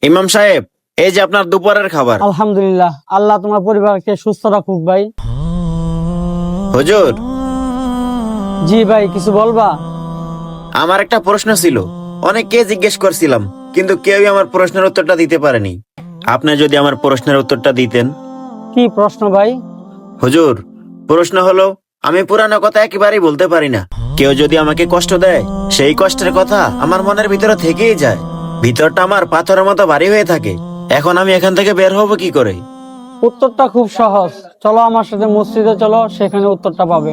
ইমাম সাহেব, এই যে আপনার দুপুরের খাবার। আলহামদুলিল্লাহ, আল্লাহ তোমার পরিবারকে সুস্থ রাখুক ভাই। হুজুর, জি ভাই, কিছু বলবা? আমার একটা প্রশ্ন ছিল, অনেককে জিজ্ঞেস করছিলাম, কিন্তু কেউই আমার প্রশ্নের উত্তরটা দিতে পারেনি। আপনি যদি আমার প্রশ্নের উত্তরটা দিতেন। কি প্রশ্ন ভাই? হুজুর, প্রশ্ন হলো, আমি পুরানো কথা একেবারেই বলতে পারি না। কেউ যদি আমাকে কষ্ট দেয়, সেই কষ্টের কথা আমার মনের ভিতরে থেকেই যায়। ভিতরটা আমার পাথরের মতো ভারী হয়ে থাকে। এখন আমি এখান থেকে বের হব কি করে? উত্তরটা খুব সহজ, চলো আমার সাথে মসজিদে চলো, সেখানে উত্তরটা পাবে।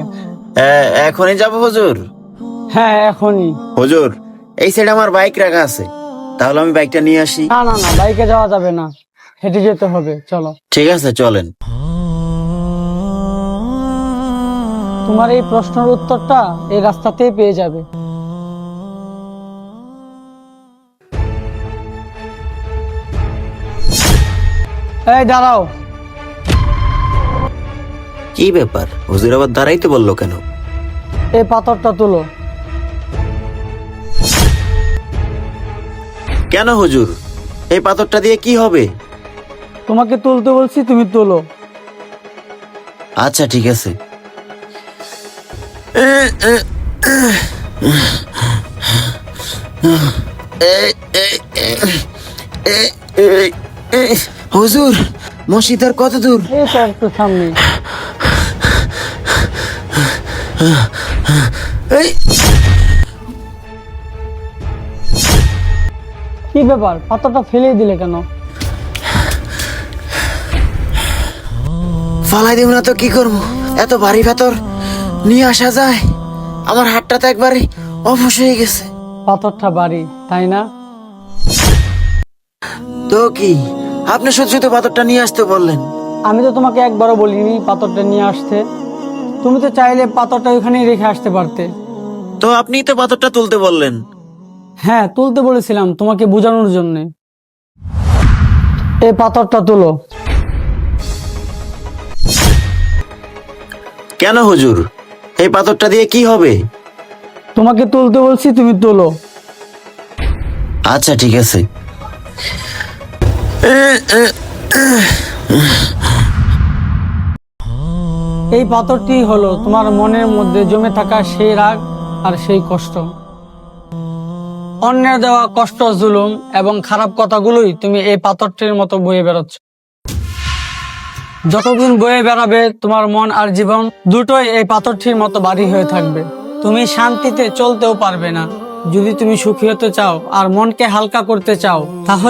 এখনই যাব হুজুর? হ্যাঁ, এখনই। হুজুর, এই সাইডে আমার বাইক রাখা আছে, তাহলে আমি বাইকটা নিয়ে আসি। না না না, বাইকে যাওয়া যাবে না, হেঁটে যেতে হবে, চলো। ঠিক আছে, চলেন। তোমার এই প্রশ্নের উত্তরটা এই রাস্তাতেই পেয়ে যাবে। এই দাঁড়াও। কি ব্যাপার, হুজুর আবার দাঁড়াইতে বললো কেন? এই পাথরটা তুলো। কেন হুজুর, এই পাথরটা দিয়ে কি হবে? তোমাকে তুলতে বলছি, তুমি তুলো। আচ্ছা, ঠিক আছে। হুজুর, মসজিদ আর কত দূর? এই তো একটু সামনে। এই, কি ব্যাপার, পাথরটা ফেলে দিলে কেন? ফালাই দিব না তো কি করবো? এত ভারী পাথর নিয়ে আসা যায়? আমার হাতটা তো একবারে অবশ হয়ে গেছে। পাথরটা বাড়ি, তাই না? তো কি, আপনি শুধু শুধু পাথরটা নিয়ে আসতে বললেন। আমি তো তোমাকে একবারও বলিনি পাথরটা নিয়ে আসতে। তুমি তো চাইলে পাথরটা ওখানেই রেখে আসতে পারতে। তো আপনিই তো পাথরটা তুলতে বললেন। হ্যাঁ, তুলতে বলেছিলাম তোমাকে বোঝানোর জন্য। এই পাথরটা তুলো। কেন হুজুর, এই পাথরটা দিয়ে কি হবে? তোমাকে তুলতে বলছি, তুমি তুলো। আচ্ছা, ঠিক আছে। এই পাথরটি হলো তোমার মনের মধ্যে জমে থাকা সেই রাগ আর সেই কষ্ট। অন্যের দেওয়া কষ্ট, জুলুম এবং খারাপ কথাগুলোই তুমি এই পাথরটির মতো বয়ে বেড়াচ্ছ। যতদিন বয়ে বেড়াবে, তোমার মন আর জীবন দুটোই এই পাথরটির মতো ভারী হয়ে থাকবে। তুমি শান্তিতে চলতেও পারবে না। যদি তুমি সুখী হতে চাও আর মনকে হালকা করতে চাও, তাহলে